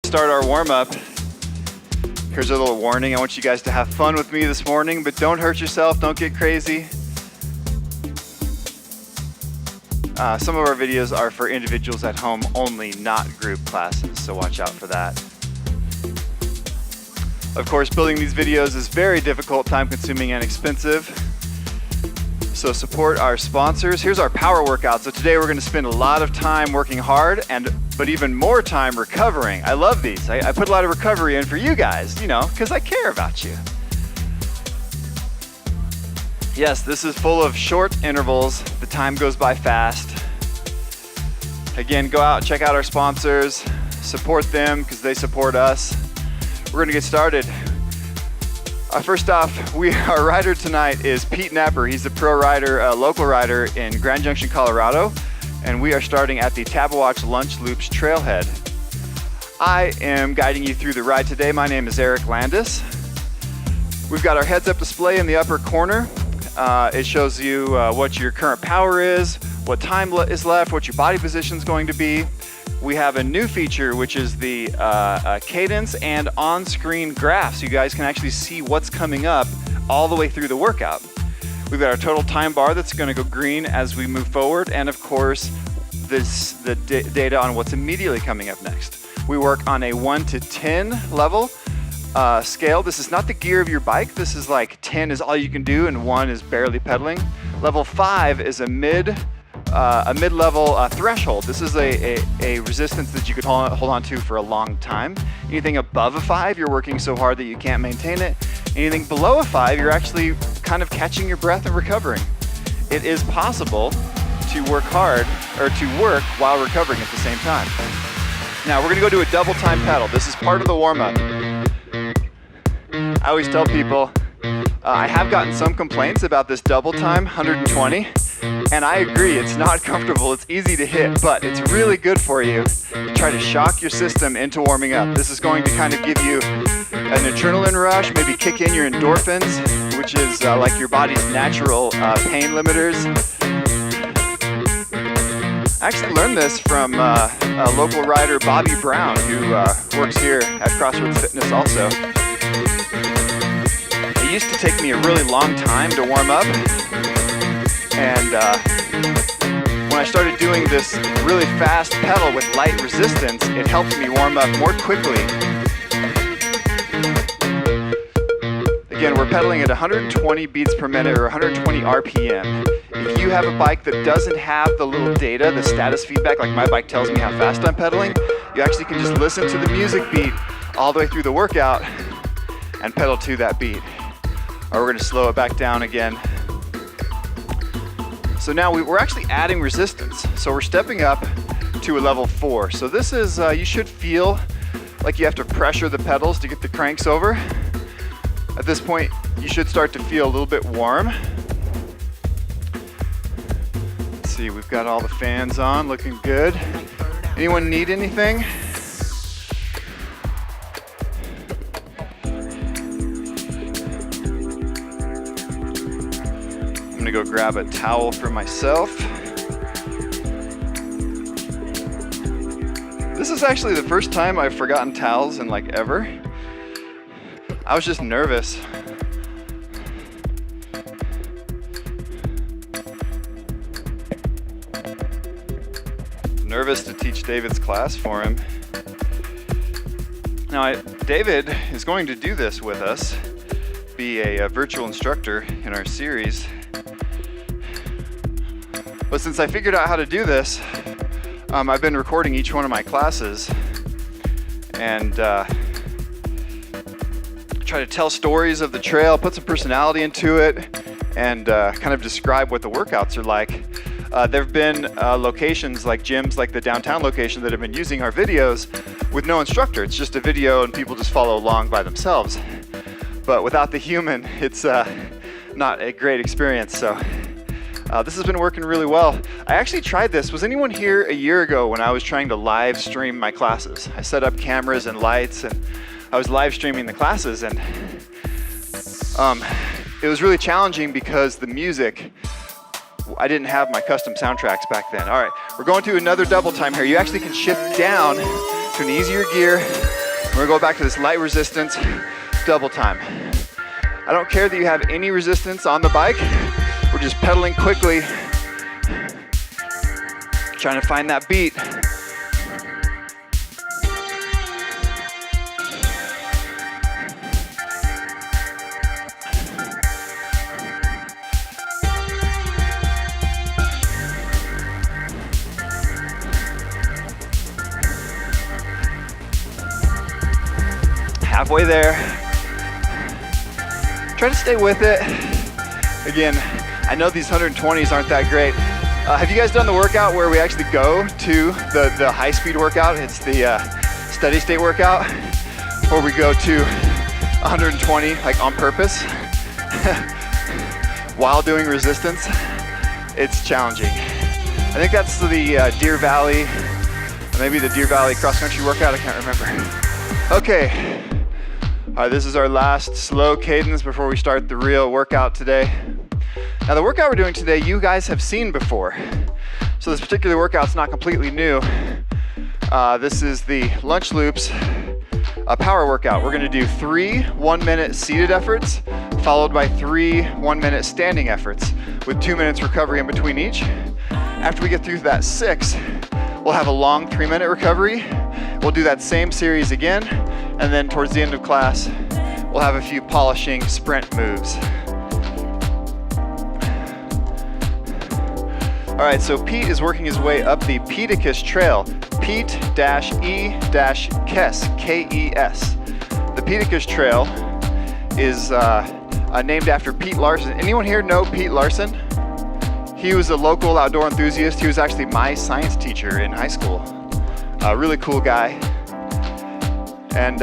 start our warm-up. Here's a little warning. I want you guys to have fun with me this morning, but don't hurt yourself, don't get crazy. Some of our videos are for individuals at home only, not group classes, so watch out for that. Of course, building these videos is very difficult, time-consuming, and expensive. So support our sponsors. Here's our power workout. So today we're going to spend a lot of time working hard, but even more time recovering. I love these. I put a lot of recovery in for you guys, you know, because I care about you. Yes, this is full of short intervals. The time goes by fast. Again, go out, check out our sponsors, support them because they support us. We're going to get started. First off, our rider tonight is Pete Knepper. He's a pro rider, a local rider in Grand Junction, Colorado, and we are starting at the Tabawatch Lunch Loops Trailhead. I am guiding you through the ride today. My name is Eric Landis. We've got our heads-up display in the upper corner. It shows you what your current power is, what time is left, what your body position is going to be. We have a new feature, which is the cadence and on-screen graph, so you guys can actually see what's coming up all the way through the workout. We've got our total time bar that's going to go green as we move forward, and of course, the data on what's immediately coming up next. We work on a 1 to 10 level scale. This is not the gear of your bike. This is like 10 is all you can do, and 1 is barely pedaling. Level 5 is a mid-level threshold. This is a resistance that you could hold on to for a long time. Anything above a 5, you're working so hard that you can't maintain it. Anything below a 5, you're actually kind of catching your breath and recovering. It is possible to work hard, or to work while recovering at the same time. Now we're gonna go to a double time pedal. This is part of the warm-up. I always tell people, I have gotten some complaints about this double time, 120. And I agree, it's not comfortable, it's easy to hit, but it's really good for you to try to shock your system into warming up. This is going to kind of give you an adrenaline rush, maybe kick in your endorphins, which is like your body's natural pain limiters. I actually learned this from a local rider, Bobby Brown, who works here at Crossroads Fitness also. It used to take me a really long time to warm up. And when I started doing this really fast pedal with light resistance, it helped me warm up more quickly. Again, we're pedaling at 120 beats per minute or 120 RPM. If you have a bike that doesn't have the little data, the status feedback, like my bike tells me how fast I'm pedaling, you actually can just listen to the music beat all the way through the workout and pedal to that beat. Or we're going to slow it back down again. So now we're actually adding resistance. So we're stepping up to a level 4. So this is, you should feel like you have to pressure the pedals to get the cranks over. At this point, you should start to feel a little bit warm. Let's see, we've got all the fans on, looking good. Anyone need anything? I'm gonna go grab a towel for myself. This is actually the first time I've forgotten towels in like ever. I was just nervous. Nervous to teach David's class for him. Now, David is going to do this with us, be a virtual instructor in our series. But since I figured out how to do this, I've been recording each one of my classes and try to tell stories of the trail, put some personality into it, and kind of describe what the workouts are like. There have been locations like gyms like the downtown location that have been using our videos with no instructor. It's just a video and people just follow along by themselves. But without the human, it's not a great experience. So this has been working really well. I actually tried this. Was anyone here a year ago when I was trying to live stream my classes? I set up cameras and lights and I was live streaming the classes, and it was really challenging because the music, I didn't have my custom soundtracks back then. All right, we're going to another double time here. You actually can shift down to an easier gear. We're gonna go back to this light resistance, double time. I don't care that you have any resistance on the bike. We're just pedaling quickly, trying to find that beat. Halfway there. Try to stay with it. Again, I know these 120s aren't that great. Have you guys done the workout where we actually go to the high speed workout? It's the steady state workout, where we go to 120 like on purpose while doing resistance. It's challenging. I think that's the Deer Valley, maybe the Deer Valley cross country workout, I can't remember. Okay. All right, this is our last slow cadence before we start the real workout today. Now the workout we're doing today, you guys have seen before. So this particular workout's not completely new. This is the lunge loops power workout. We're gonna do 3 1-minute seated efforts, followed by 3 1-minute standing efforts with 2 minutes recovery in between each. After we get through that 6, we'll have a long 3-minute recovery. We'll do that same series again, and then towards the end of class, we'll have a few polishing sprint moves. All right, so Pete is working his way up the Pedicus Trail. Pete-E-Kes, K-E-S. The Pedicus Trail is named after Pete Larson. Anyone here know Pete Larson? He was a local outdoor enthusiast. He was actually my science teacher in high school. A really cool guy. And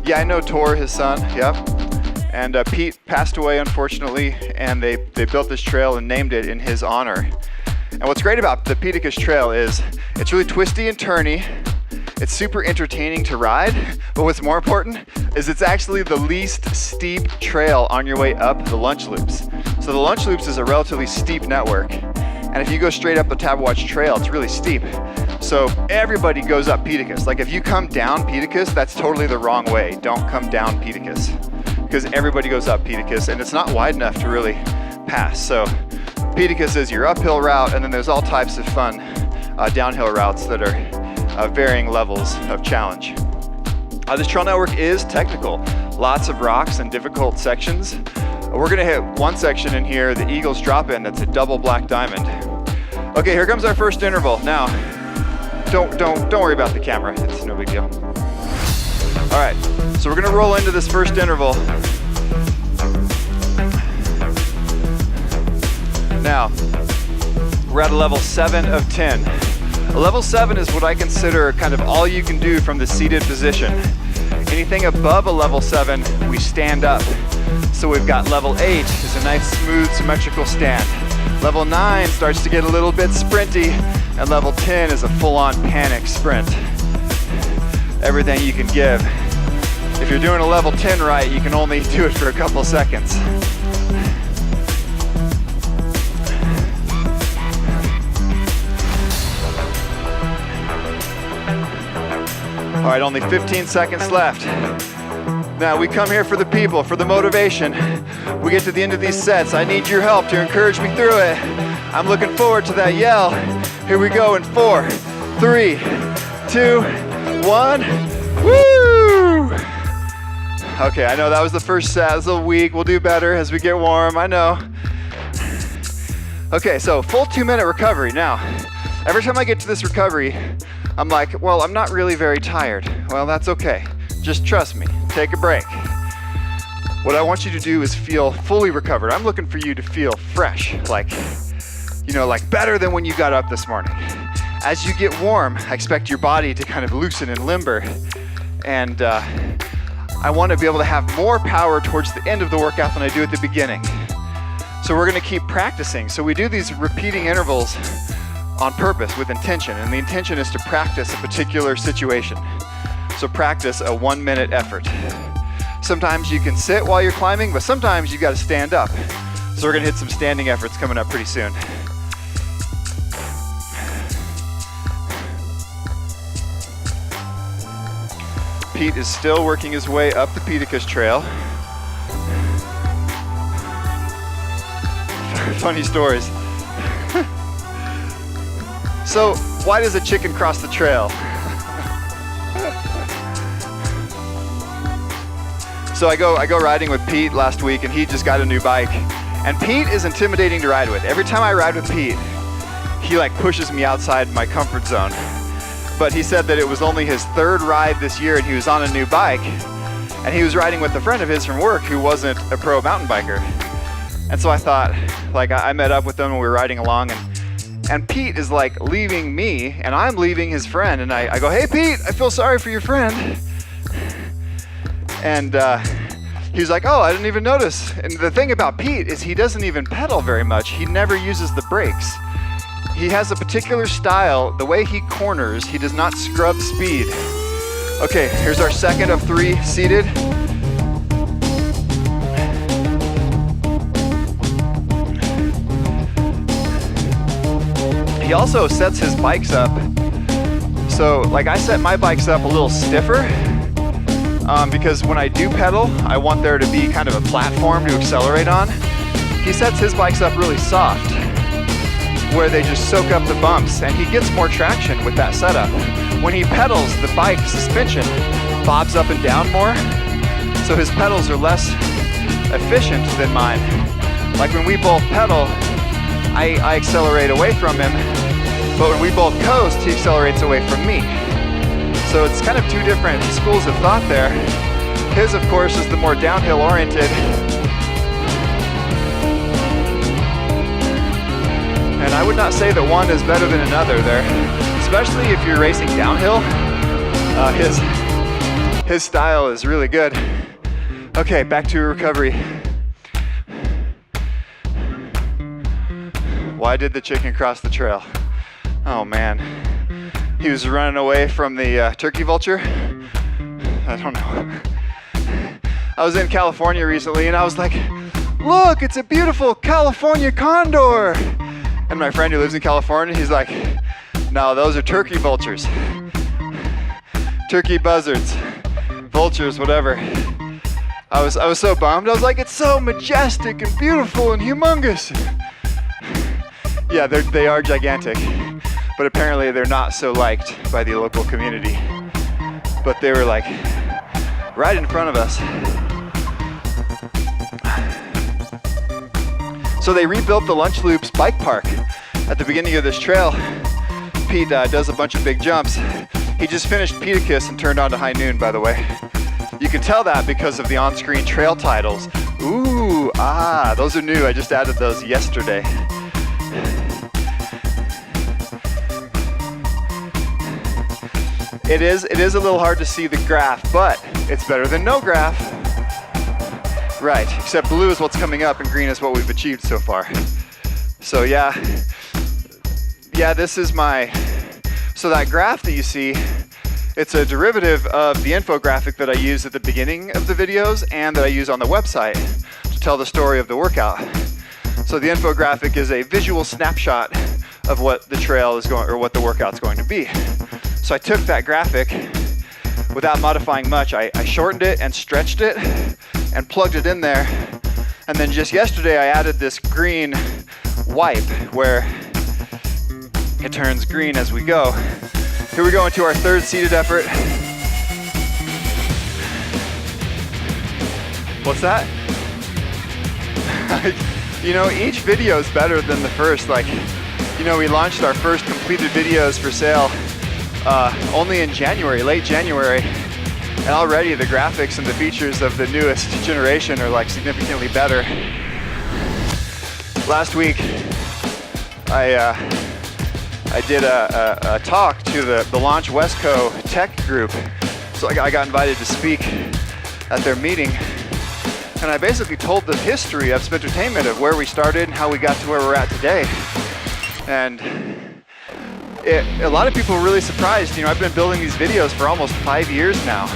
yeah, I know Tor, his son, yep. And Pete passed away, unfortunately, and they built this trail and named it in his honor. And what's great about the Pedicus Trail is it's really twisty and turny. It's super entertaining to ride, but what's more important is it's actually the least steep trail on your way up the lunge loops. So the lunge loops is a relatively steep network. And if you go straight up the Tabawatch Trail, it's really steep. So everybody goes up Pedicus. Like if you come down Pedicus, that's totally the wrong way. Don't come down Pedicus, because everybody goes up Pedicus and it's not wide enough to really pass. So Pedicus is your uphill route, and then there's all types of fun downhill routes that are varying levels of challenge. This trail network is technical. Lots of rocks and difficult sections. We're gonna hit one section in here, the Eagles drop-in, that's a double black diamond. Okay, here comes our first interval. Now, don't worry about the camera, it's no big deal. All right, so we're gonna roll into this first interval. Now, we're at a level 7 of 10. A level 7 is what I consider kind of all you can do from the seated position. Anything above a level 7, we stand up. So we've got level 8 is a nice, smooth, symmetrical stand. Level 9 starts to get a little bit sprinty, and level 10 is a full-on panic sprint. Everything you can give. If you're doing a level 10 right, you can only do it for a couple seconds. All right, only 15 seconds left. Now we come here for the people, for the motivation. We get to the end of these sets. I need your help to encourage me through it. I'm looking forward to that yell. Here we go in 4, 3, 2, 1. Woo! Okay, I know that was the first set. It was a little weak. We'll do better as we get warm, I know. Okay, so full 2-minute recovery. Now, every time I get to this recovery, I'm like, well, I'm not really very tired. Well, that's okay. Just trust me, take a break. What I want you to do is feel fully recovered. I'm looking for you to feel fresh, like better than when you got up this morning. As you get warm, I expect your body to kind of loosen and limber. And I want to be able to have more power towards the end of the workout than I do at the beginning. So we're gonna keep practicing. So we do these repeating intervals on purpose with intention, and the intention is to practice a particular situation. So practice a 1-minute effort. Sometimes you can sit while you're climbing, but sometimes you gotta stand up. So we're gonna hit some standing efforts coming up pretty soon. Pete is still working his way up the Pedicus Trail. Funny stories. So, why does a chicken cross the trail? So I go riding with Pete last week, and he just got a new bike. And Pete is intimidating to ride with. Every time I ride with Pete, he like pushes me outside my comfort zone. But he said that it was only his third ride this year, and he was on a new bike, and he was riding with a friend of his from work who wasn't a pro mountain biker. And so I thought, like, I met up with them and we were riding along, and Pete is like leaving me, and I'm leaving his friend, and I go, "Hey Pete, I feel sorry for your friend." And he was like, "Oh, I didn't even notice." And the thing about Pete is he doesn't even pedal very much. He never uses the brakes. He has a particular style. The way he corners, he does not scrub speed. Okay, here's our second of 3 seated. He also sets his bikes up. So, like, I set my bikes up a little stiffer because when I do pedal, I want there to be kind of a platform to accelerate on. He sets his bikes up really soft, where they just soak up the bumps, and he gets more traction with that setup. When he pedals, the bike suspension bobs up and down more, so his pedals are less efficient than mine. Like when we both pedal, I accelerate away from him, but when we both coast, he accelerates away from me. So it's kind of 2 different schools of thought there. His, of course, is the more downhill oriented, and I would not say that one is better than another there, especially if you're racing downhill. His style is really good. Okay, back to recovery. Why did the chicken cross the trail? Oh man, he was running away from the turkey vulture. I don't know. I was in California recently, and I was like, "Look, it's a beautiful California condor." And my friend who lives in California, he's like, "No, those are turkey vultures. Turkey buzzards, vultures, whatever." I was so bummed. I was like, "It's so majestic and beautiful and humongous." Yeah, they are gigantic, but apparently they're not so liked by the local community. But they were like right in front of us. So they rebuilt the Lunch Loops bike park at the beginning of this trail. Pete does a bunch of big jumps. He just finished Pedicus and turned on to High Noon, by the way. You can tell that because of the on-screen trail titles. Ooh, those are new. I just added those yesterday. It is a little hard to see the graph, but it's better than no graph. Right, except blue is what's coming up and green is what we've achieved so far. So yeah, this is so that graph that you see, it's a derivative of the infographic that I use at the beginning of the videos and that I use on the website to tell the story of the workout. So the infographic is a visual snapshot of what the trail is going, or what the workout's going to be. So I took that graphic without modifying much. I shortened it and stretched it and plugged it in there. And then just yesterday I added this green wipe where it turns green as we go. Here we go into our 3rd seated effort. What's that? You know, each video is better than the first. Like, you know, we launched our first completed videos for sale only in January, late January. And already the graphics and the features of the newest generation are like significantly better. Last week, I did a talk to the Launch Westco tech group. So I got invited to speak at their meeting. And I basically told the history of Spintertainment, of where we started and how we got to where we're at today. And a lot of people were really surprised. You know, I've been building these videos for almost 5 years now.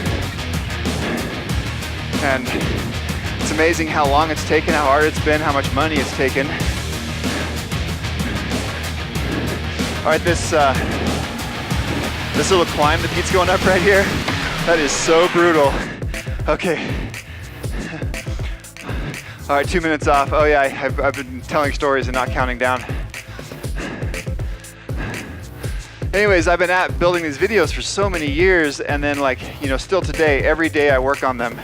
And it's amazing how long it's taken, how hard it's been, how much money it's taken. All right, this little climb that Pete's going up right here, That is so brutal. Okay. All right, 2 minutes off. Oh yeah, I've been telling stories and not counting down. Anyways, I've been building these videos for so many years, and then like, you know, still today, every day I work on them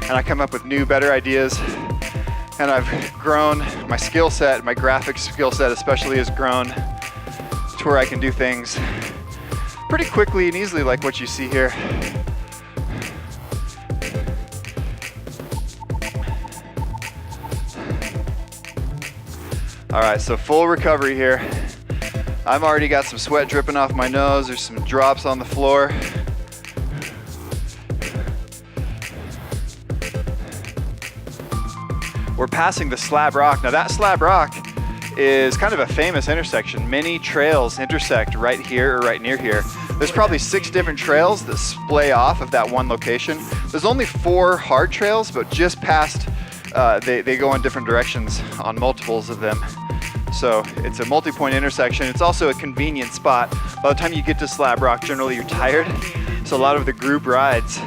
and I come up with new, better ideas. And I've grown my skill set, my graphics skill set especially has grown to where I can do things pretty quickly and easily like what you see here. All right, so full recovery here. I've already got some sweat dripping off my nose. There's some drops on the floor. We're passing the Slab Rock. Now that Slab Rock is kind of a famous intersection. Many trails intersect right here or right near here. There's probably 6 different trails that splay off of that one location. There's only 4 hard trails, but just past, they go in different directions on multiples of them. So it's a multi-point intersection. It's also a convenient spot. By the time you get to Slab Rock, generally you're tired. So a lot of the group rides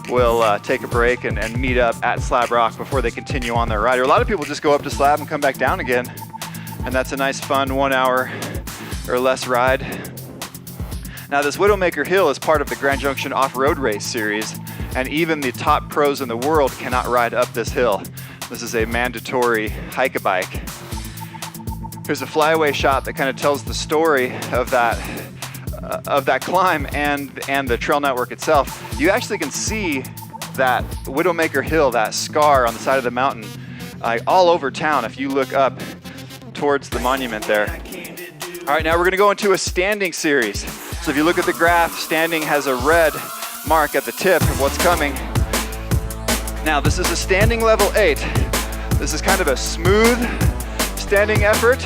will take a break and meet up at Slab Rock before they continue on their ride. Or a lot of people just go up to Slab and come back down again. And that's a nice fun 1 hour or less ride. Now this Widowmaker Hill is part of the Grand Junction off-road race series, and even the top pros in the world cannot ride up this hill. This is a mandatory hike-a-bike. Here's a flyaway shot that kind of tells the story of that climb and the trail network itself. You actually can see that Widowmaker Hill, that scar on the side of the mountain, all over town if you look up towards the monument there. All right, now we're gonna go into a standing series. So if you look at the graph, standing has a red mark at the tip of what's coming. Now this is a standing level 8. This is kind of a smooth standing effort.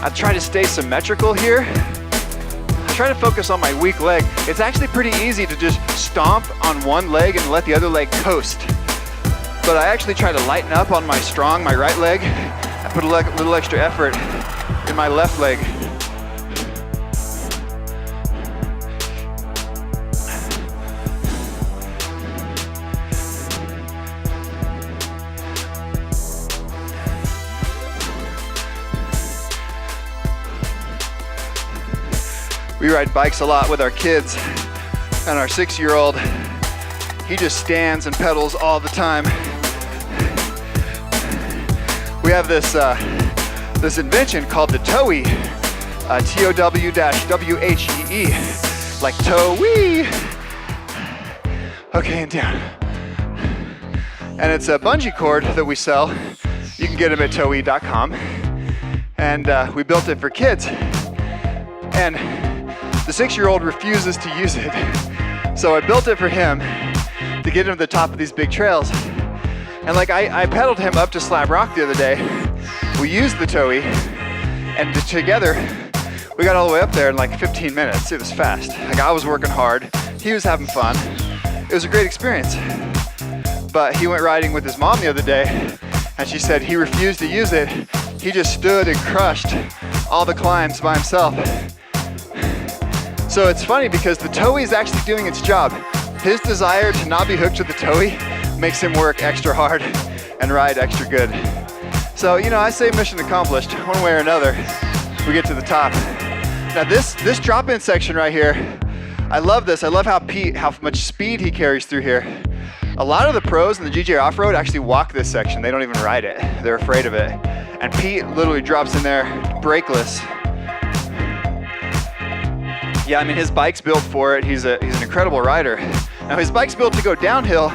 I try to stay symmetrical here. I try to focus on my weak leg. It's actually pretty easy to just stomp on one leg and let the other leg coast. But I actually try to lighten up on my right leg. I put a little extra effort in my left leg. We ride bikes a lot with our kids, and our 6-year-old, he just stands and pedals all the time. We have this invention called the Towee, T-O-W-W-H-E-E, like tow-wee. Okay, and down. And it's a bungee cord that we sell. You can get them at towee.com. And we built it for kids. And the 6-year-old refuses to use it. So I built it for him to get him to the top of these big trails. And like I pedaled him up to Slab Rock the other day. We used the Towee, and together we got all the way up there in like 15 minutes. It was fast. Like I was working hard, he was having fun. It was a great experience. But he went riding with his mom the other day, and she said he refused to use it. He just stood and crushed all the climbs by himself. So it's funny because the Towee is actually doing its job. His desire to not be hooked to the Towee makes him work extra hard and ride extra good. So, you know, I say mission accomplished. One way or another, we get to the top. Now this drop-in section right here, I love this. I love how much speed he carries through here. A lot of the pros in the GJ Off-Road actually walk this section. They don't even ride it. They're afraid of it. And Pete literally drops in there brakeless. Yeah, I mean, his bike's built for it. He's an incredible rider. Now his bike's built to go downhill,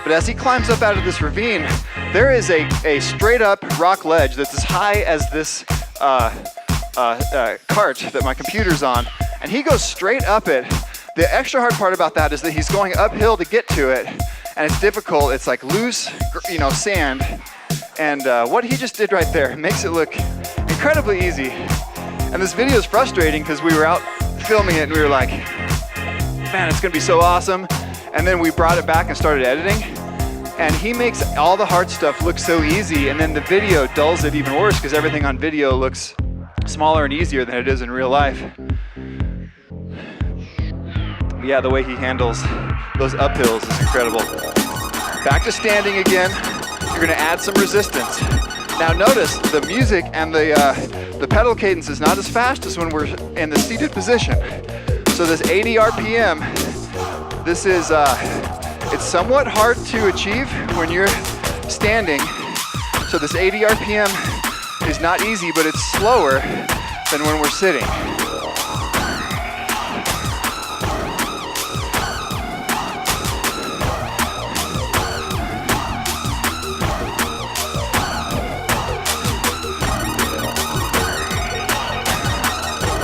but as he climbs up out of this ravine, there is a straight up rock ledge that's as high as this cart that my computer's on, and he goes straight up it. The extra hard part about that is that he's going uphill to get to it, and it's difficult. It's like loose, you know, sand. And what he just did right there makes it look incredibly easy. And this video is frustrating because we were out filming it and we were like, man, it's gonna be so awesome. And then we brought it back and started editing, and he makes all the hard stuff look so easy, and then the video dulls it even worse because everything on video looks smaller and easier than it is in real life. Yeah, the way he handles those uphills is incredible. Back to standing again. You're gonna add some resistance. Now notice the music and the pedal cadence is not as fast as when we're in the seated position. So this 80 RPM, this is, it's somewhat hard to achieve when you're standing. So this 80 RPM is not easy, but it's slower than when we're sitting.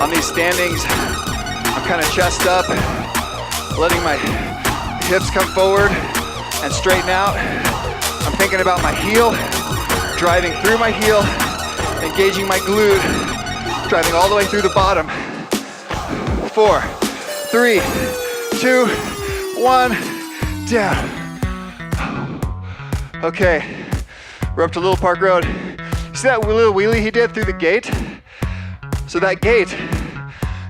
On these standings, I'm kind of chest up, letting my hips come forward and straighten out. I'm thinking about my heel, driving through my heel, engaging my glute, driving all the way through the bottom. 4, 3, 2, 1, down. Okay, we're up to Little Park Road. See that little wheelie he did through the gate? So that gate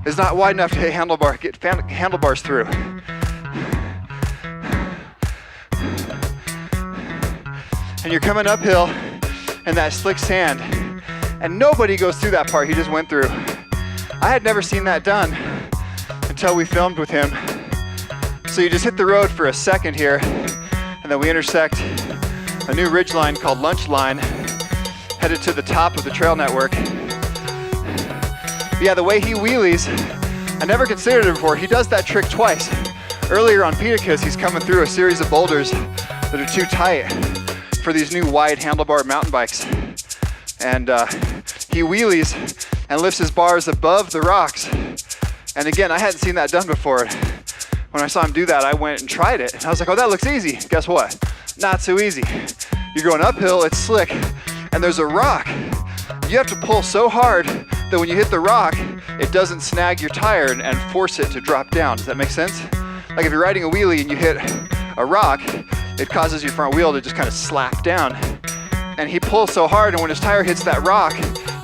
is not wide enough to get handlebars through. And you're coming uphill in that slick sand, and nobody goes through that part he just went through. I had never seen that done until we filmed with him. So you just hit the road for a second here, and then we intersect a new ridge line called Lunch Line, headed to the top of the trail network. Yeah, the way he wheelies, I never considered it before. He does that trick twice. Earlier on Piticus, he's coming through a series of boulders that are too tight for these new wide handlebar mountain bikes. And he wheelies and lifts his bars above the rocks. And again, I hadn't seen that done before. When I saw him do that, I went and tried it. And I was like, oh, that looks easy. Guess what? Not so easy. You're going uphill, it's slick, and there's a rock. You have to pull so hard that when you hit the rock, it doesn't snag your tire and force it to drop down. Does that make sense? Like if you're riding a wheelie and you hit a rock, it causes your front wheel to just kind of slap down. And he pulls so hard, and when his tire hits that rock,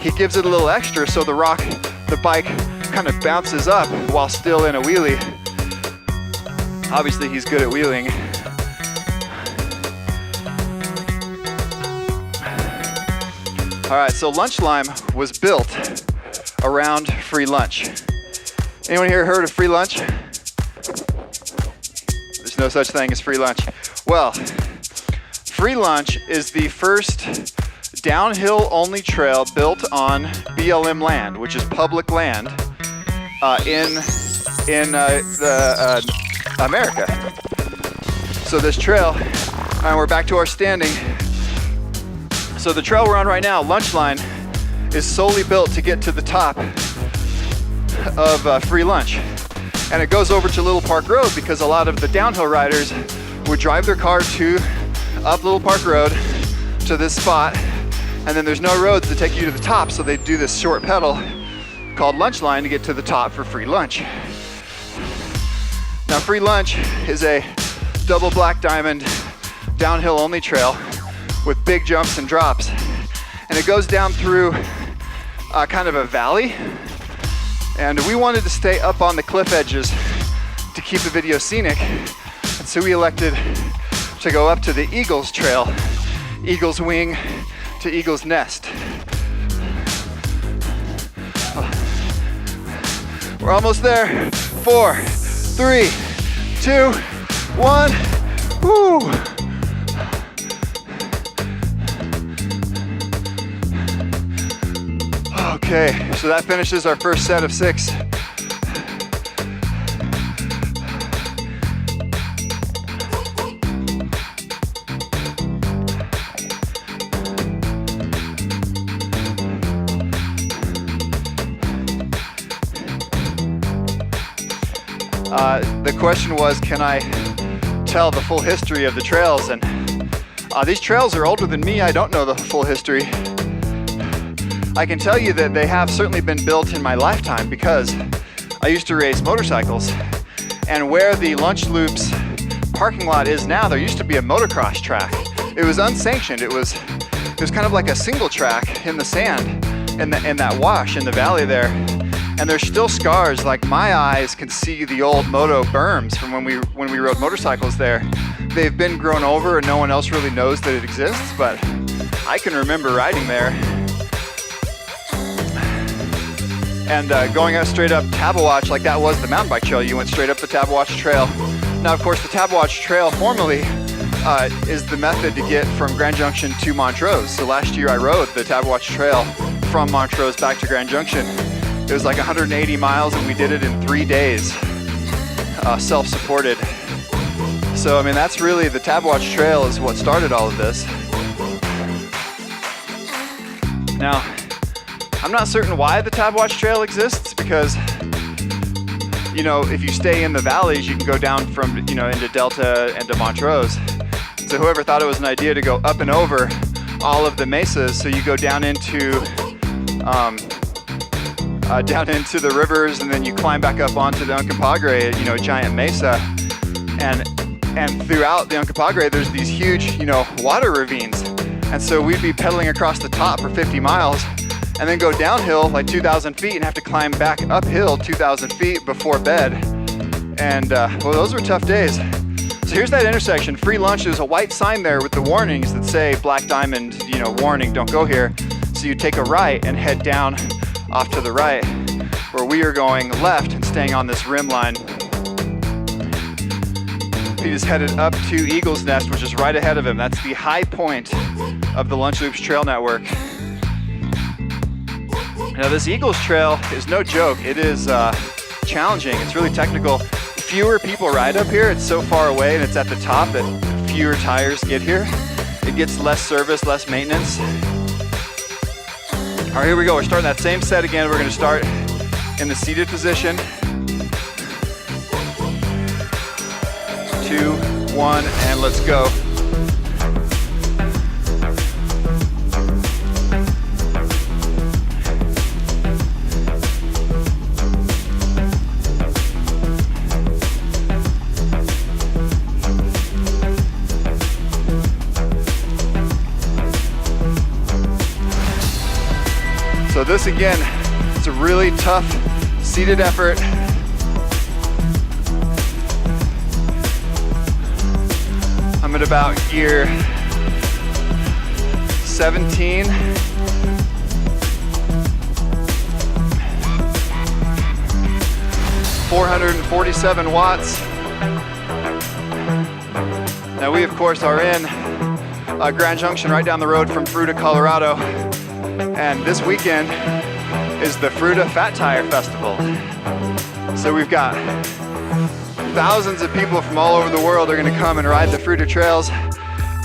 he gives it a little extra so the bike kind of bounces up while still in a wheelie. Obviously, he's good at wheeling. All right, so Lunch Line was built around free lunch. Anyone here heard of free lunch? There's no such thing as free lunch. Well, free lunch is the first downhill only trail built on BLM land, which is public land in America. So this trail, and we're back to our standing. So the trail we're on right now, Lunch Line, is solely built to get to the top of free lunch. And it goes over to Little Park Road because a lot of the downhill riders would drive their car up Little Park Road to this spot, and then there's no roads to take you to the top, so they do this short pedal called Lunch Line to get to the top for free lunch. Now free lunch is a double black diamond downhill only trail with big jumps and drops. And it goes down through kind of a valley. And we wanted to stay up on the cliff edges to keep the video scenic. And so we elected to go up to the Eagles Trail, Eagle's Wing to Eagle's Nest. We're almost there. 4, 3, 2, 1. Woo! Okay, so that finishes our first set of 6. The question was, can I tell the full history of the trails? And these trails are older than me. I don't know the full history. I can tell you that they have certainly been built in my lifetime because I used to race motorcycles, and where the Lunch Loops parking lot is now, there used to be a motocross track. It was unsanctioned. It was kind of like a single track in the sand in that wash in the valley there. And there's still scars, like my eyes can see the old moto berms from when we rode motorcycles there. They've been grown over and no one else really knows that it exists, but I can remember riding there. And going out straight up Tabawatch, like that was the mountain bike trail. You went straight up the Tabawatch trail. Now, of course, the Tabawatch trail formerly is the method to get from Grand Junction to Montrose. So last year I rode the Tabawatch trail from Montrose back to Grand Junction. It was like 180 miles and we did it in 3 days, self-supported. So, I mean, that's really, the Tabawatch trail is what started all of this. Now, I'm not certain why the Tabawatch trail exists, because, you know, if you stay in the valleys, you can go down from, you know, into Delta and to Montrose. So whoever thought it was an idea to go up and over all of the mesas, so you go down into the rivers, and then you climb back up onto the Uncompahgre, you know, giant mesa, and throughout the Uncompahgre there's these huge, you know, water ravines, and so we'd be pedaling across the top for 50 miles and then go downhill like 2,000 feet and have to climb back uphill 2,000 feet before bed. And well, those were tough days. So here's that intersection, free lunch. There's a white sign there with the warnings that say Black Diamond, you know, warning, don't go here. So you take a right and head down off to the right, where we are going left and staying on this rim line. Pete is headed up to Eagle's Nest, which is right ahead of him. That's the high point of the Lunch Loops Trail Network. Now this Eagles Trail is no joke. It is challenging. It's really technical. Fewer people ride up here. It's so far away and it's at the top that fewer tires get here. It gets less service, less maintenance. All right, here we go. We're starting that same set again. We're going to start in the seated position. 2, 1, and let's go. So this again, it's a really tough seated effort. I'm at about gear 17. $447 watts. Now we of course are in Grand Junction, right down the road from Fruita, Colorado. And this weekend is the Fruita Fat Tire Festival. So we've got thousands of people from all over the world are gonna come and ride the Fruita trails,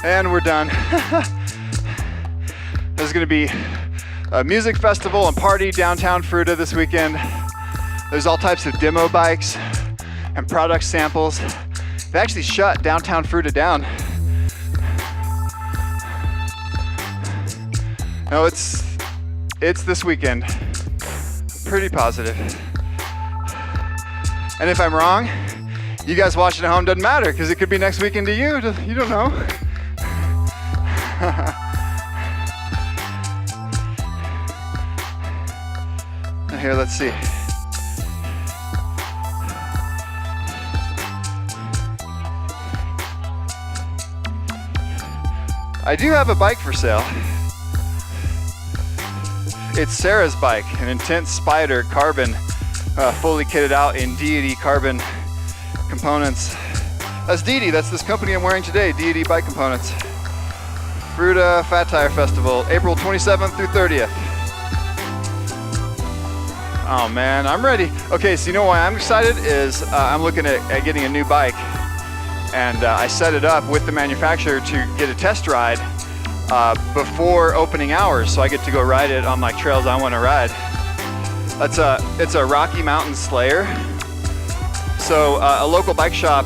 and we're done. There's gonna be a music festival and party downtown Fruita this weekend. There's all types of demo bikes and product samples. They actually shut downtown Fruita down. No, it's this weekend. Pretty positive. And if I'm wrong, you guys watching at home, doesn't matter, because it could be next weekend to you. You don't know. Here, let's see. I do have a bike for sale. It's Sarah's bike, an Intense Spider carbon, fully kitted out in Deity carbon components. That's Deity, that's this company I'm wearing today, Deity Bike Components. Fruita Fat Tire Festival, April 27th through 30th. Oh man, I'm ready. Okay, so you know why I'm excited is I'm looking at getting a new bike, and I set it up with the manufacturer to get a test ride before opening hours, so I get to go ride it on like trails I want to ride. It's a Rocky Mountain Slayer. So a local bike shop,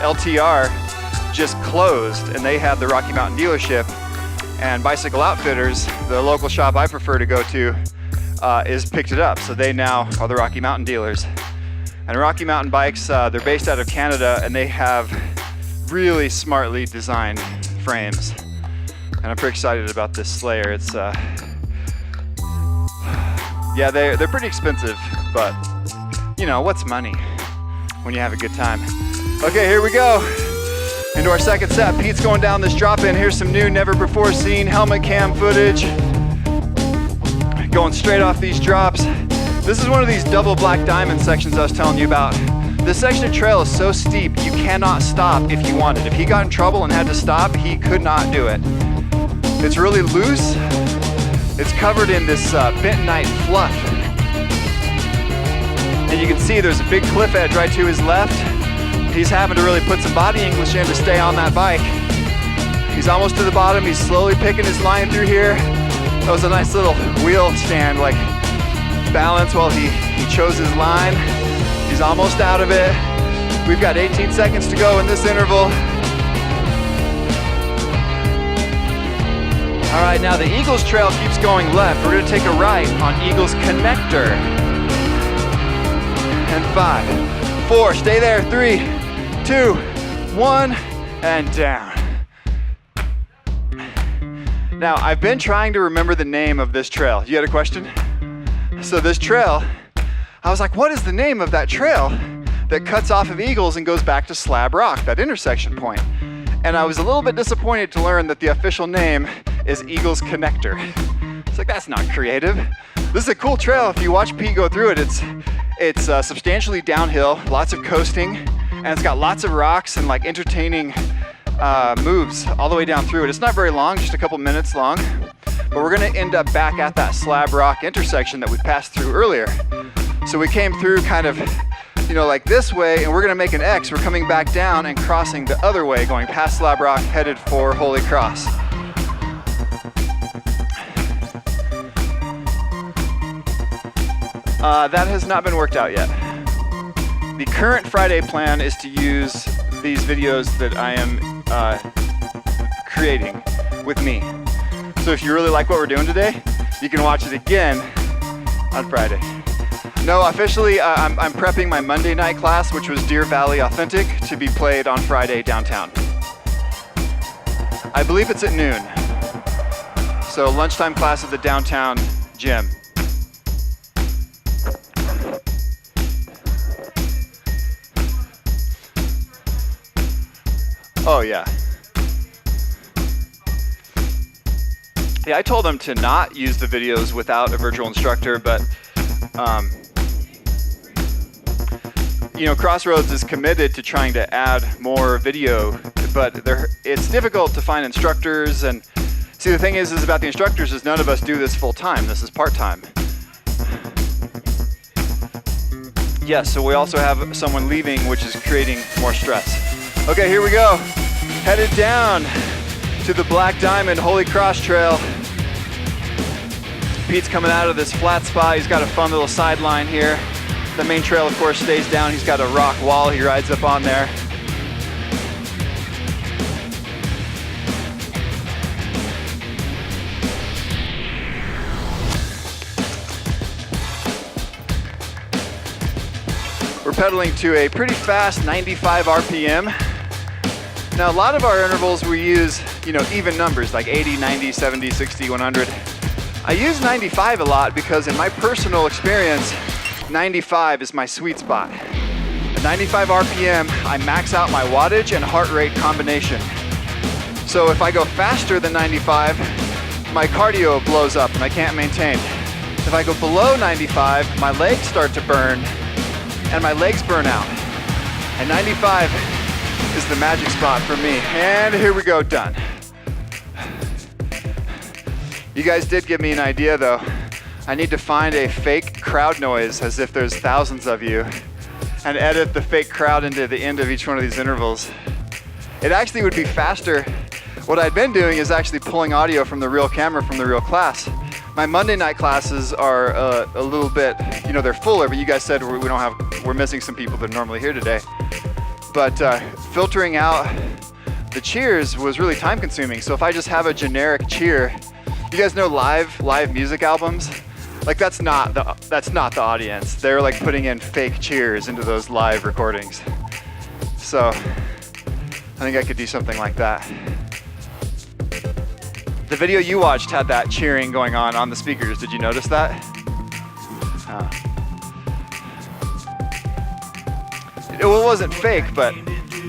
LTR, just closed, and they had the Rocky Mountain dealership. And Bicycle Outfitters, the local shop I prefer to go to, is picked it up. So they now are the Rocky Mountain dealers. And Rocky Mountain bikes, they're based out of Canada, and they have really smartly designed frames. And I'm pretty excited about this Slayer. It's Yeah, they're pretty expensive, but you know, what's money when you have a good time? Okay, here we go. Into our second set. Pete's going down this drop-in. Here's some new, never before seen helmet cam footage. Going straight off these drops. This is one of these double black diamond sections I was telling you about. This section of trail is so steep, you cannot stop if you wanted. If he got in trouble and had to stop, he could not do it. It's really loose. It's covered in this bentonite fluff. And you can see there's a big cliff edge right to his left. He's having to really put some body English in to stay on that bike. He's almost to the bottom. He's slowly picking his line through here. That was a nice little wheel stand, like balance while he chose his line. He's almost out of it. We've got 18 seconds to go in this interval. All right, now the Eagles Trail keeps going left. We're gonna take a right on Eagles Connector. And 5, 4, stay there, 3, 2, 1, and down. Now, I've been trying to remember the name of this trail. You had a question? So this trail, I was like, what is the name of that trail that cuts off of Eagles and goes back to Slab Rock, that intersection point? And I was a little bit disappointed to learn that the official name is Eagles Connector. It's like, that's not creative. This is a cool trail. If you watch Pete go through it, it's substantially downhill, lots of coasting, and it's got lots of rocks and like entertaining moves all the way down through it. It's not very long, just a couple minutes long, but we're gonna end up back at that Slab Rock intersection that we passed through earlier. So we came through kind of, you know, like this way, and we're gonna make an X. We're coming back down and crossing the other way, going past Slab Rock, headed for Holy Cross. That has not been worked out yet. The current Friday plan is to use these videos that I am creating with me. So if you really like what we're doing today, you can watch it again on Friday. No, officially, I'm prepping my Monday night class, which was Deer Valley Authentic, to be played on Friday downtown. I believe it's at noon. So lunchtime class at the downtown gym. Oh yeah. Yeah, I told them to not use the videos without a virtual instructor, but you know, Crossroads is committed to trying to add more video, but it's difficult to find instructors. And see, the thing is about the instructors is none of us do this full time. This is part time. Yes, so we also have someone leaving, which is creating more stress. Okay, here we go. Headed down to the Black Diamond Holy Cross Trail. Pete's coming out of this flat spot. He's got a fun little sideline here. The main trail, of course, stays down. He's got a rock wall he rides up on there. We're pedaling to a pretty fast 95 RPM. Now, a lot of our intervals we use, you know, even numbers like 80, 90, 70, 60, 100. I use 95 a lot because in my personal experience, 95 is my sweet spot. At 95 RPM, I max out my wattage and heart rate combination. So if I go faster than 95, my cardio blows up and I can't maintain. If I go below 95, my legs start to burn and my legs burn out. And 95 is the magic spot for me. And here we go, done. You guys did give me an idea though. I need to find a fake crowd noise as if there's thousands of you and edit the fake crowd into the end of each one of these intervals. It actually would be faster. What I'd been doing is actually pulling audio from the real camera from the real class. My Monday night classes are a little bit, you know, they're fuller, but you guys said we're missing some people that are normally here today. But filtering out the cheers was really time consuming. So if I just have a generic cheer, you guys know live music albums? Like that's not the audience. They're like putting in fake cheers into those live recordings. So I think I could do something like that. The video you watched had that cheering going on the speakers. Did you notice that? It wasn't fake, but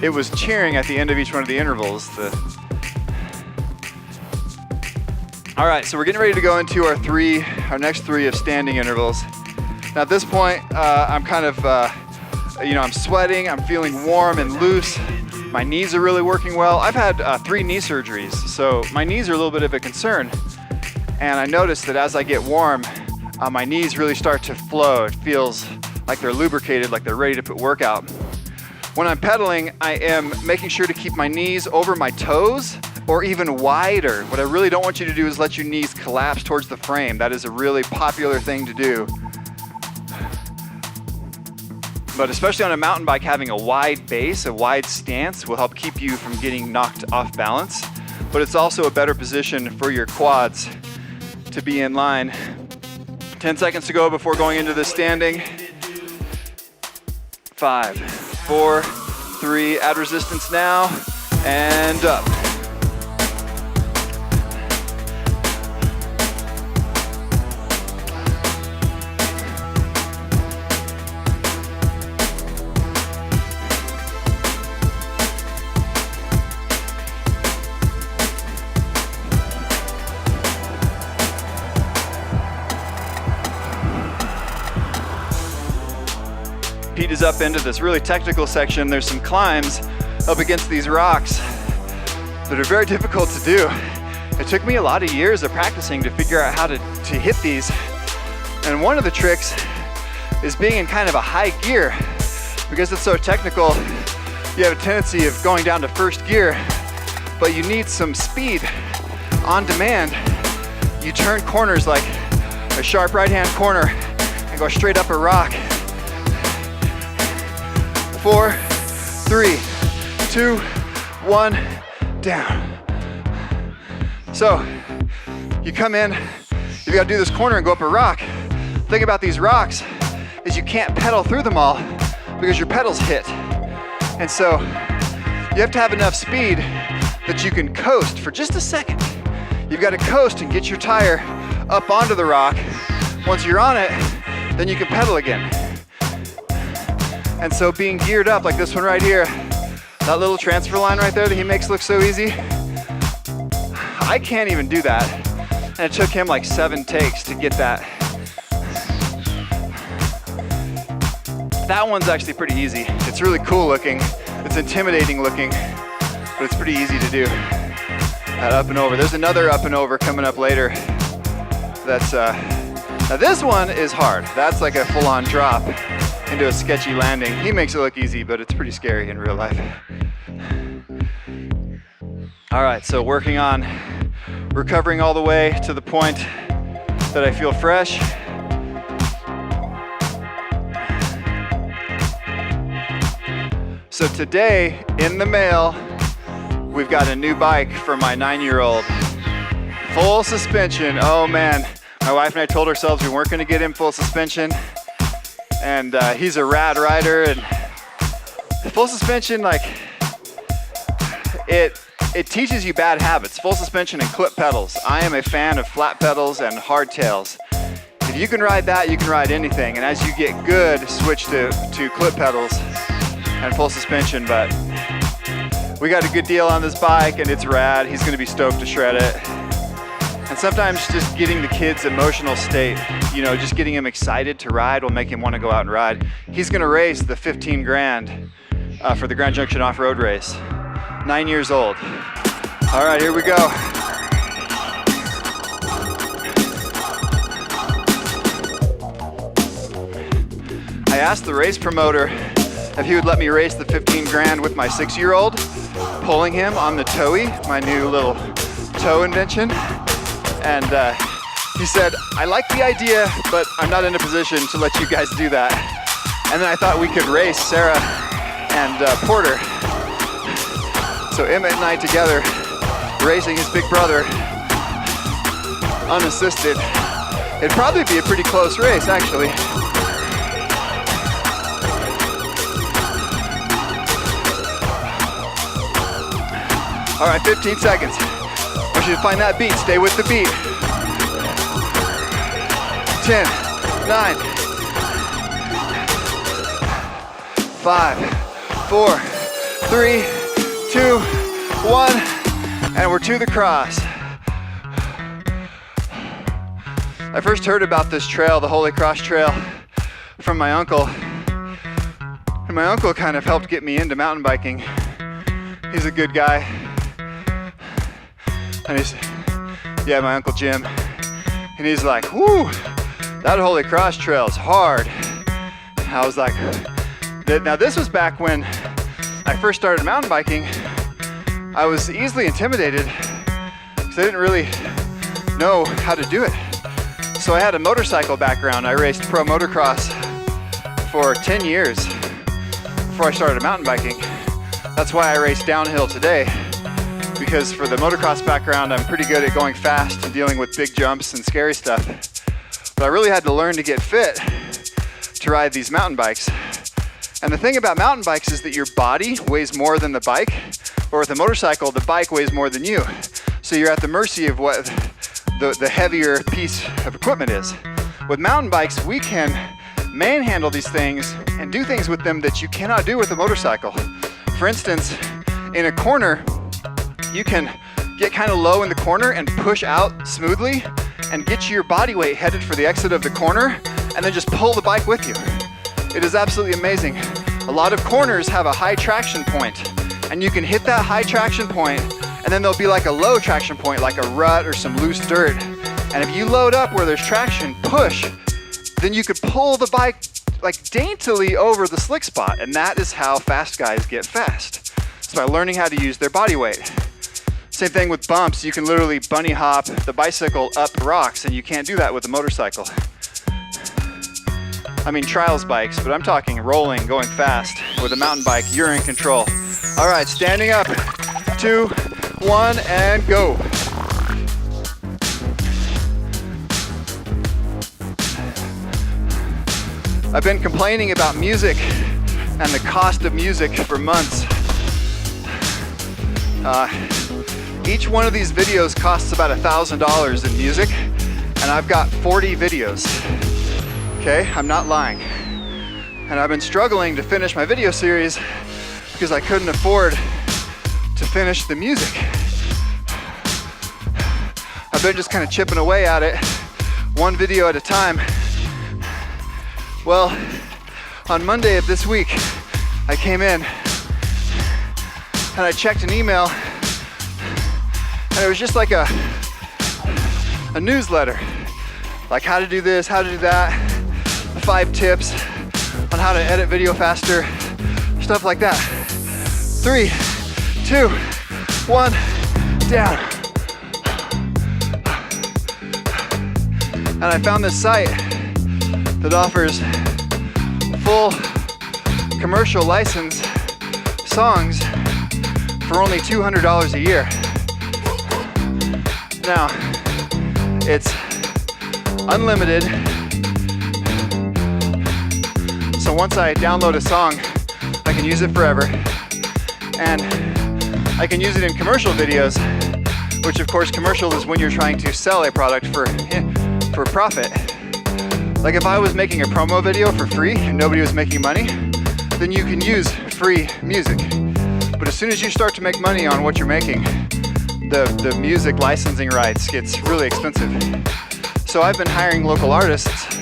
it was cheering at the end of each one of the intervals. All right, so we're getting ready to go into our next three of standing intervals. Now at this point, I'm kind of, I'm sweating, I'm feeling warm and loose. My knees are really working well. I've had 3 knee surgeries, so my knees are a little bit of a concern. And I noticed that as I get warm, my knees really start to flow. It feels like they're lubricated, like they're ready to put work out. When I'm pedaling, I am making sure to keep my knees over my toes or even wider. What I really don't want you to do is let your knees collapse towards the frame. That is a really popular thing to do. But especially on a mountain bike, having a wide base, a wide stance will help keep you from getting knocked off balance. But it's also a better position for your quads to be in line. 10 seconds to go before going into the standing. 5, 4, 3, add resistance now, and up. Pete is up into this really technical section. There's some climbs up against these rocks that are very difficult to do. It took me a lot of years of practicing to figure out how to hit these. And one of the tricks is being in kind of a high gear. Because it's so technical, you have a tendency of going down to first gear, but you need some speed on demand. You turn corners like a sharp right-hand corner and go straight up a rock. 4, 3, 2, 1, down. So you come in, you've got to do this corner and go up a rock. The thing about these rocks is you can't pedal through them all because your pedals hit. And so you have to have enough speed that you can coast for just a second. You've got to coast and get your tire up onto the rock. Once you're on it, then you can pedal again. And so being geared up like this one right here, that little transfer line right there that he makes look so easy, I can't even do that. And it took him like 7 takes to get that. That one's actually pretty easy. It's really cool looking. It's intimidating looking, but it's pretty easy to do. That up and over. There's another up and over coming up later. That's, now this one is hard. That's like a full-on drop into a sketchy landing. He makes it look easy, but it's pretty scary in real life. All right, so working on recovering all the way to the point that I feel fresh. So today, in the mail, we've got a new bike for my 9-year-old. Full suspension, oh man. My wife and I told ourselves we weren't gonna get him full suspension. And he's a rad rider, and full suspension, like, it teaches you bad habits. Full suspension and clip pedals. I am a fan of flat pedals and hardtails. If you can ride that, you can ride anything. And as you get good, switch to clip pedals and full suspension. But we got a good deal on this bike, and it's rad. He's gonna be stoked to shred it. And sometimes just getting the kid's emotional state, just getting him excited to ride will make him want to go out and ride. He's going to race the 15 grand for the Grand Junction off-road race. 9 years old. All right, here we go. I asked the race promoter if he would let me race the 15 grand with my 6-year-old, pulling him on the towie, my new little tow invention. And he said, I like the idea, but I'm not in a position to let you guys do that. And then I thought we could race Sarah and Porter. So Emmett and I together, racing his big brother, unassisted. It'd probably be a pretty close race, actually. All right, 15 seconds. I want you to find that beat, stay with the beat. 10, 9, 5, 4, 3, 2, 1, and we're to the cross. I first heard about this trail, the Holy Cross Trail, from my uncle. And my uncle kind of helped get me into mountain biking. He's a good guy. And my Uncle Jim. And he's like, whoo, that Holy Cross Trail is hard. And I was like, now this was back when I first started mountain biking. I was easily intimidated because I didn't really know how to do it. So I had a motorcycle background. I raced pro motocross for 10 years before I started mountain biking. That's why I race downhill today, because for the motocross background, I'm pretty good at going fast and dealing with big jumps and scary stuff. But I really had to learn to get fit to ride these mountain bikes. And the thing about mountain bikes is that your body weighs more than the bike, or with a motorcycle, the bike weighs more than you. So you're at the mercy of what the heavier piece of equipment is. With mountain bikes, we can manhandle these things and do things with them that you cannot do with a motorcycle. For instance, in a corner, you can get kind of low in the corner and push out smoothly and get your body weight headed for the exit of the corner and then just pull the bike with you. It is absolutely amazing. A lot of corners have a high traction point, and you can hit that high traction point, and then there'll be like a low traction point, like a rut or some loose dirt. And if you load up where there's traction, push, then you could pull the bike like daintily over the slick spot. And that is how fast guys get fast. It's by learning how to use their body weight. Same thing with bumps. You can literally bunny hop the bicycle up rocks, and you can't do that with a motorcycle. I mean trials bikes, but I'm talking rolling, going fast. With a mountain bike, you're in control. All right, standing up, 2, 1, and go. I've been complaining about music and the cost of music for months. Each one of these videos costs about $1,000 in music, and I've got 40 videos. Okay, I'm not lying. And I've been struggling to finish my video series because I couldn't afford to finish the music. I've been just kind of chipping away at it, one video at a time. Well, on Monday of this week, I came in and I checked an email, and it was just like a newsletter, like how to do this, how to do that, 5 tips on how to edit video faster, stuff like that. 3, 2, 1, down. And I found this site that offers full commercial license songs for only $200 a year. Now, it's unlimited. So once I download a song, I can use it forever. And I can use it in commercial videos, which of course commercial is when you're trying to sell a product for profit. Like if I was making a promo video for free and nobody was making money, then you can use free music. But as soon as you start to make money on what you're making, the music licensing rights gets really expensive. So I've been hiring local artists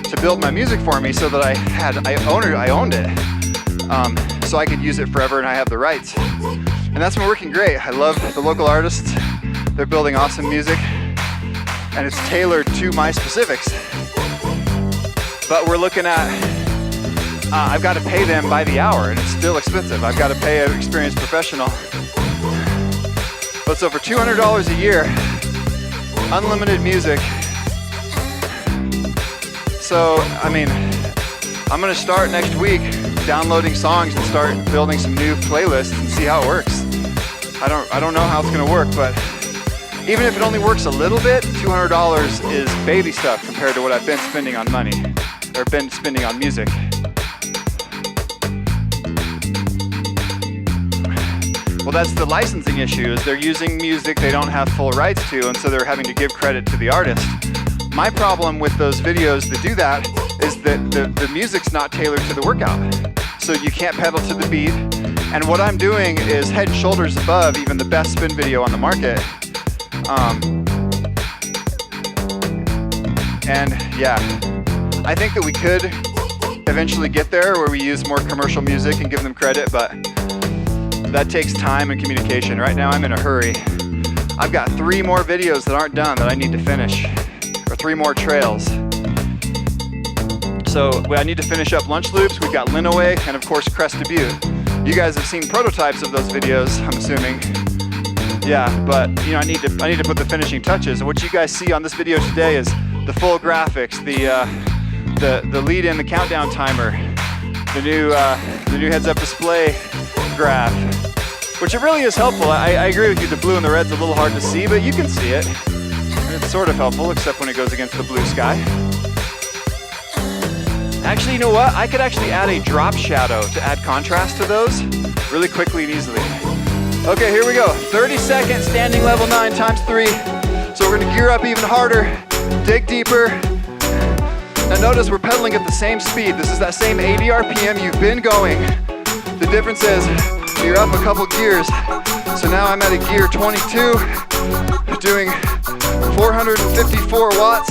to build my music for me so that I owned it. So I could use it forever and I have the rights. And that's been working great. I love the local artists. They're building awesome music and it's tailored to my specifics. But we're looking at, I've got to pay them by the hour and it's still expensive. I've got to pay an experienced professional. But it's over $200 a year, unlimited music. So, I mean, I'm gonna start next week downloading songs and start building some new playlists and see how it works. I don't know how it's gonna work, but even if it only works a little bit, $200 is baby stuff compared to what I've been spending on money, or been spending on music. Well, that's the licensing issue, is they're using music they don't have full rights to, and so they're having to give credit to the artist. My problem with those videos that do that is that the music's not tailored to the workout. so you can't pedal to the beat. And what I'm doing is head and shoulders above even the best spin video on the market. And yeah, I think that we could eventually get there where we use more commercial music and give them credit, but that takes time and communication. Right now I'm in a hurry. I've got 3 more videos that aren't done that I need to finish, or 3 more trails. So I need to finish up Lunch Loops. We've got Linaway and of course Crest Butte. You guys have seen prototypes of those videos, I'm assuming. Yeah, but you know, I need to put the finishing touches. And what you guys see on this video today is the full graphics, the lead in, the countdown timer, the new heads-up display graph, which it really is helpful. I agree with you, the blue and the red's a little hard to see, but you can see it. And it's sort of helpful, except when it goes against the blue sky. Actually, you know what? I could actually add a drop shadow to add contrast to those really quickly and easily. Okay, here we go. 30 seconds, standing level 9 times 3. So we're gonna gear up even harder, dig deeper. Now notice we're pedaling at the same speed. This is that same 80 RPM you've been going. The difference is you're up a couple gears. So now I'm at a gear 22, doing 454 watts.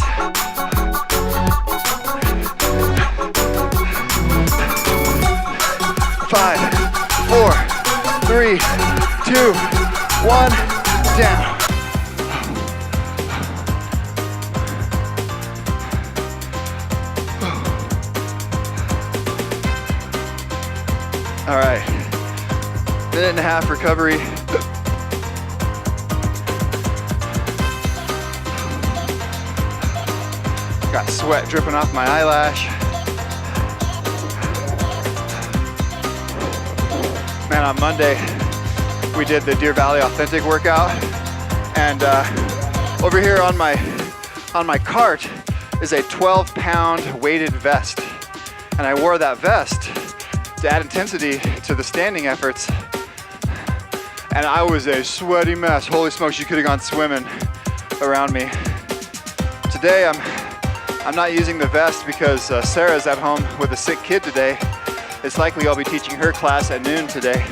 Five, 4, 3, 2, 1, down. All right, minute and a half recovery. Got sweat dripping off my eyelash. Man, on Monday, we did the Deer Valley Authentic workout, and over here on my cart is a 12-pound weighted vest, and I wore that vest to add intensity to the standing efforts, and I was a sweaty mess. Holy smokes, you could have gone swimming around me. Today, I'm not using the vest because Sarah's at home with a sick kid today. It's likely I'll be teaching her class at noon today.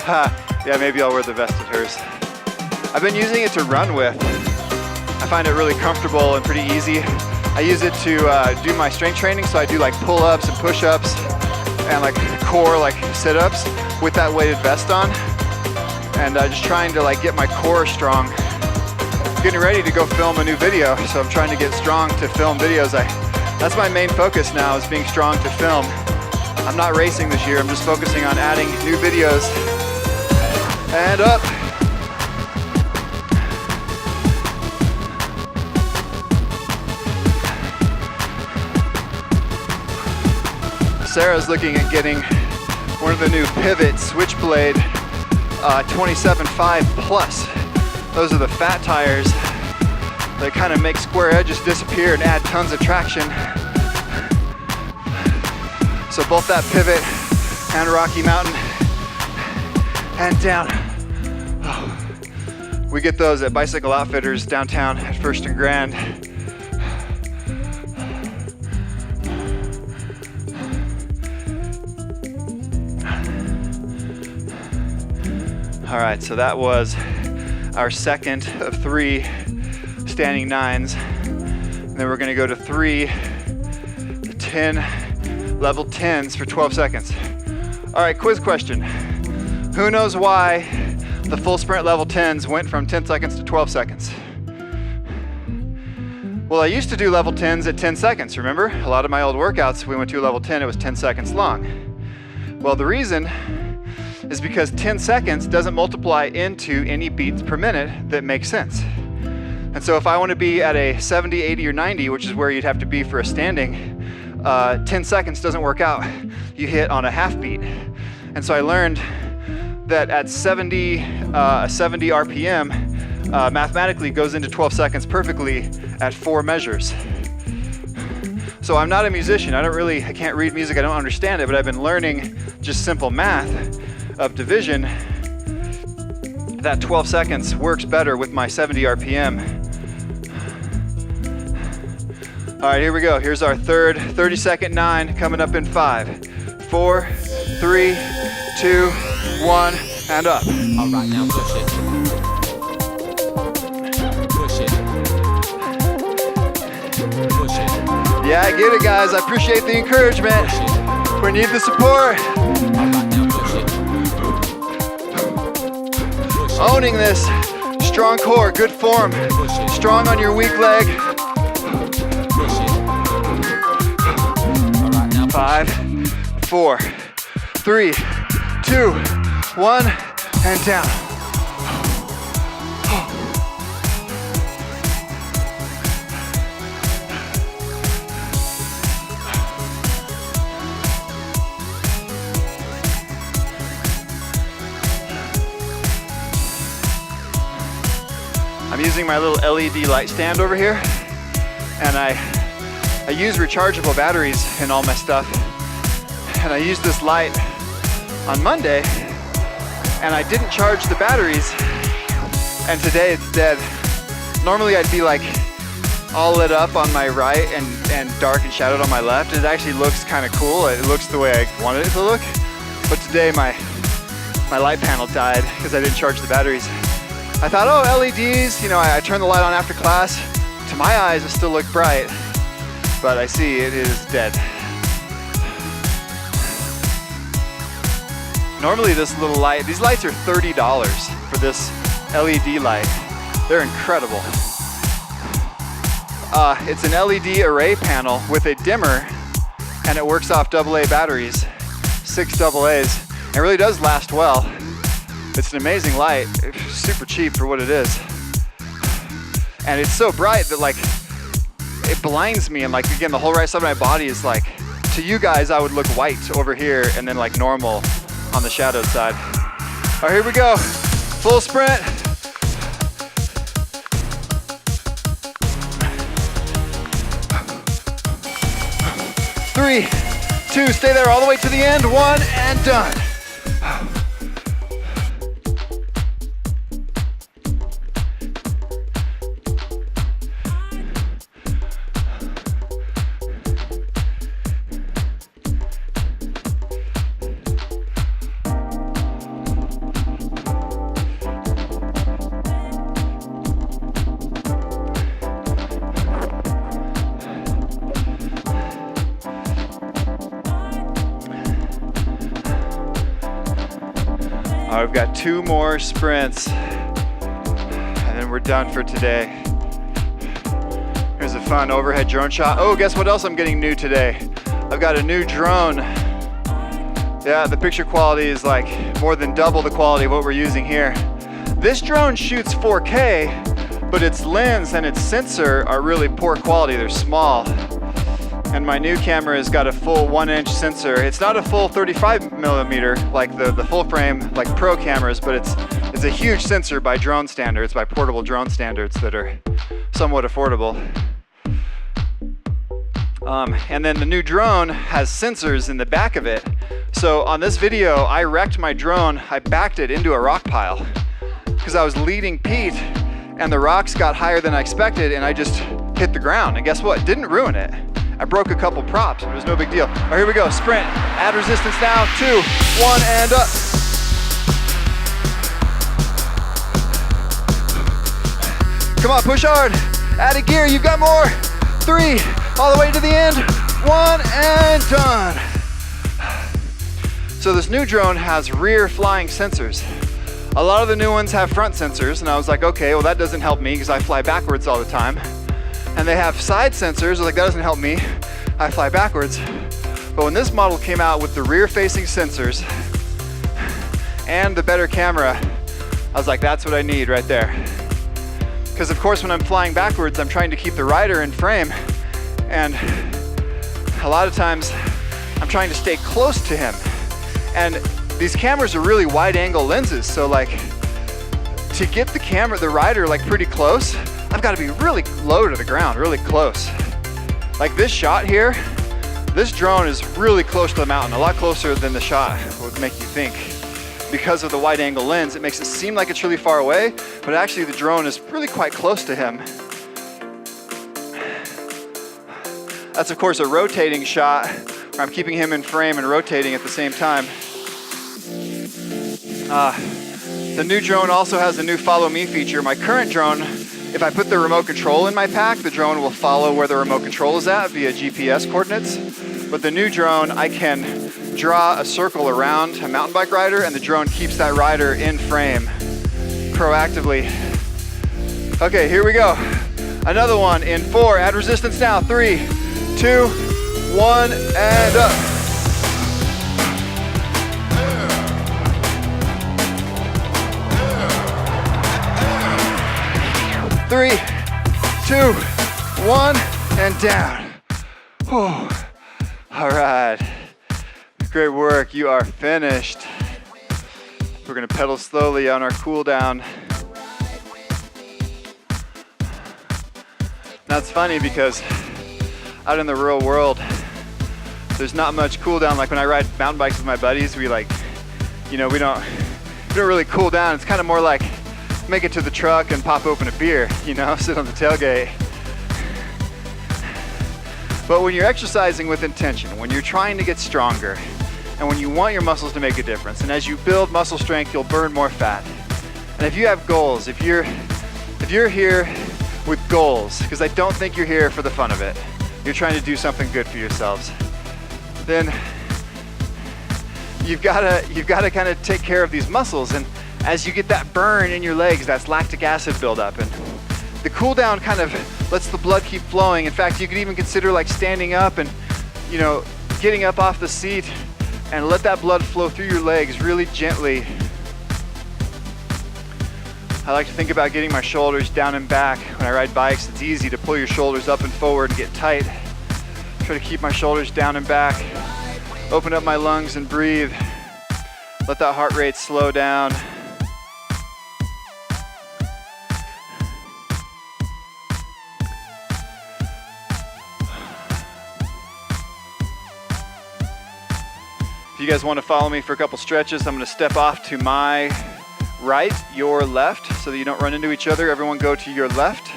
Yeah, maybe I'll wear the vest at hers. I've been using it to run with. I find it really comfortable and pretty easy. I use it to do my strength training, so I do like pull-ups and push-ups and like core, like sit-ups with that weighted vest on. And just trying to like get my core strong. Getting ready to go film a new video, so I'm trying to get strong to film videos. That's my main focus now, is being strong to film. I'm not racing this year, I'm just focusing on adding new videos. And up. Sarah's looking at getting one of the new Pivot Switchblade 27.5 Plus. Those are the fat tires. They kind of make square edges disappear and add tons of traction. So both that Pivot and Rocky Mountain and down. Oh. We get those at Bicycle Outfitters downtown at First and Grand. All right, so that was our second of 3 standing 9s. And then we're gonna go to 3 level 10s for 12 seconds. All right, quiz question. Who knows why the full sprint level 10s went from 10 seconds to 12 seconds? Well, I used to do level 10s at 10 seconds, remember? A lot of my old workouts, we went to a level 10, it was 10 seconds long. Well, the reason is because 10 seconds doesn't multiply into any beats per minute that makes sense. And so if I want to be at a 70, 80, or 90, which is where you'd have to be for a standing, 10 seconds doesn't work out. You hit on a half beat. And so I learned that at 70 RPM, mathematically goes into 12 seconds perfectly at 4 measures. So I'm not a musician. I can't read music, I don't understand it, but I've been learning just simple math of division. That 12 seconds works better with my 70 RPM. All right, here we go. Here's our third 30-second 9 coming up in 5, 4, 3, 2, 1, and up. All right, now push it. Push it. Push it. Yeah, I get it, guys. I appreciate the encouragement. We need the support. All right, now push it. Push it. Owning this. Strong core, good form. Push it. Strong on your weak leg. Push it. All right, now 5, 4, 3, 2, 1, and down. I'm using my little LED light stand over here, and I use rechargeable batteries in all my stuff. And I used this light on Monday, and I didn't charge the batteries, and today it's dead. Normally I'd be like all lit up on my right and dark and shadowed on my left. It actually looks kind of cool. It looks the way I wanted it to look. But today my light panel died because I didn't charge the batteries. I thought, oh, LEDs, you know, I turned the light on after class. To my eyes, it still looked bright, but I see it is dead. Normally this little light, these lights are $30 for this LED light. They're incredible. It's an LED array panel with a dimmer, and it works off AA batteries, 6 AA's. It really does last well. It's an amazing light, it's super cheap for what it is. And it's so bright that like, it blinds me, and like again, the whole right side of my body is like, to you guys, I would look white over here and then like normal on the shadowed side. All right, here we go. Full sprint. Three, 2, stay there all the way to the end. 1, and done. All right, we've got 2 more sprints, and then we're done for today. Here's a fun overhead drone shot. Oh, guess what else I'm getting new today? I've got a new drone. Yeah, the picture quality is like more than double the quality of what we're using here. This drone shoots 4K, but its lens and its sensor are really poor quality. They're small. And my new camera has got a full 1-inch sensor. It's not a full 35mm like the full frame like pro cameras, but it's a huge sensor by drone standards, by portable drone standards that are somewhat affordable. And then the new drone has sensors in the back of it. So on this video, I wrecked my drone. I backed it into a rock pile because I was leading Pete, and the rocks got higher than I expected, and I just hit the ground. And guess what? Didn't ruin it. I broke a couple props, but it was no big deal. All right, here we go, sprint. Add resistance now, 2, 1, and up. Come on, push hard. Add a gear, you've got more. 3, all the way to the end. 1, and done. So this new drone has rear flying sensors. A lot of the new ones have front sensors, and I was like, okay, well that doesn't help me because I fly backwards all the time. And they have side sensors, I was like, that doesn't help me, I fly backwards. But when this model came out with the rear facing sensors and the better camera, I was like, that's what I need right there. Because of course when I'm flying backwards, I'm trying to keep the rider in frame, and a lot of times I'm trying to stay close to him. And these cameras are really wide angle lenses, so like to get the rider like pretty close, I've got to be really low to the ground, really close. Like this shot here, this drone is really close to the mountain, a lot closer than the shot would make you think. Because of the wide angle lens, it makes it seem like it's really far away, but actually the drone is really quite close to him. That's of course a rotating shot where I'm keeping him in frame and rotating at the same time. The new drone also has a new follow me feature. My current drone, if I put the remote control in my pack, the drone will follow where the remote control is at via GPS coordinates. But the new drone, I can draw a circle around a mountain bike rider and the drone keeps that rider in frame proactively. Okay, here we go. Another one in 4, add resistance now. 3, 2, 1, and up. Three, 2, 1, and down. Whew. All right, great work, you are finished. We're gonna pedal slowly on our cool down. Now it's funny because out in the real world, there's not much cool down. Like when I ride mountain bikes with my buddies, we like, you know, we don't really cool down. It's kind of more like make it to the truck and pop open a beer, you know, sit on the tailgate. But when you're exercising with intention, when you're trying to get stronger, and when you want your muscles to make a difference, and as you build muscle strength, you'll burn more fat. And if you have goals, if you're here with goals, because I don't think you're here for the fun of it, you're trying to do something good for yourselves, then you've got to kind of take care of these muscles. And as you get that burn in your legs, that's lactic acid buildup, and the cool down kind of lets the blood keep flowing. In fact, you could even consider like standing up and, you know, getting up off the seat and let that blood flow through your legs really gently. I like to think about getting my shoulders down and back. When I ride bikes, it's easy to pull your shoulders up and forward and get tight. Try to keep my shoulders down and back. Open up my lungs and breathe. Let that heart rate slow down. If you guys want to follow me for a couple stretches, I'm going to step off to my right, your left, so that you don't run into each other. Everyone go to your left.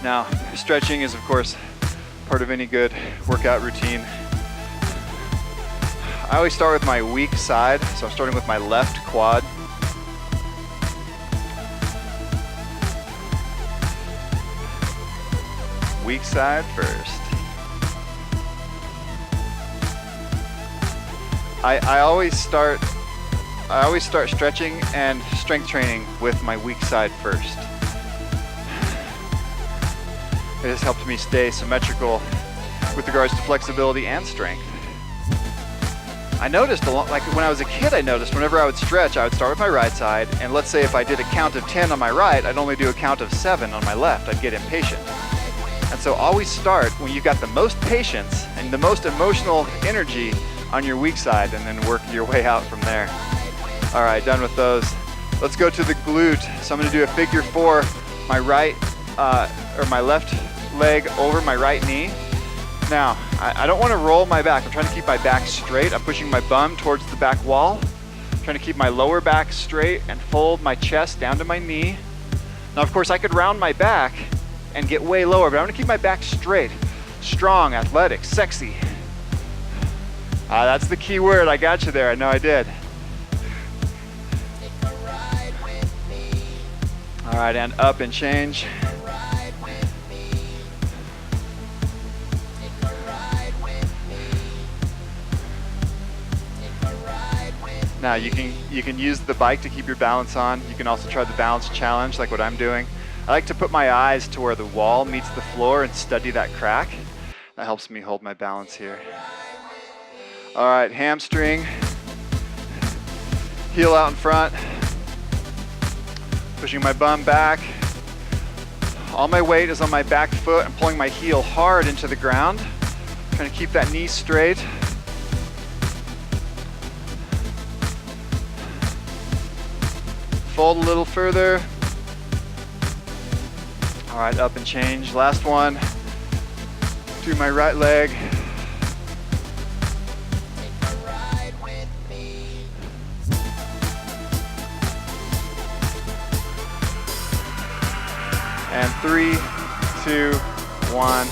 Now, stretching is of course part of any good workout routine. I always start with my weak side, so I'm starting with my left quad. Weak side first. I always start stretching and strength training with my weak side first. It has helped me stay symmetrical with regards to flexibility and strength. I noticed like when I was a kid, I noticed whenever I would stretch, I would start with my right side, and let's say if I did a count of 10 on my right, I'd only do a count of 7 on my left. I'd get impatient. And so always start when you've got the most patience and the most emotional energy on your weak side, and then work your way out from there. All right, done with those. Let's go to the glute. So I'm gonna do a figure 4, my right, or my left leg over my right knee. Now, I don't wanna roll my back. I'm trying to keep my back straight. I'm pushing my bum towards the back wall. I'm trying to keep my lower back straight and fold my chest down to my knee. Now, of course, I could round my back and get way lower, but I'm gonna keep my back straight, strong, athletic, sexy. That's the key word. I got you there. I know I did. All right, and up and change. Now you can use the bike to keep your balance on. You can also try the balance challenge like what I'm doing. I like to put my eyes to where the wall meets the floor and study that crack. That helps me hold my balance here. All right, hamstring, heel out in front, pushing my bum back. All my weight is on my back foot. I'm pulling my heel hard into the ground, trying to keep that knee straight. Fold a little further. All right, up and change. Last one. Do my right leg. And 3, 2, 1.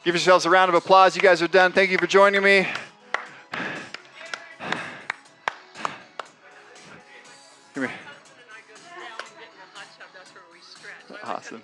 Give yourselves a round of applause. You guys are done. Thank you for joining me. Come here. Awesome.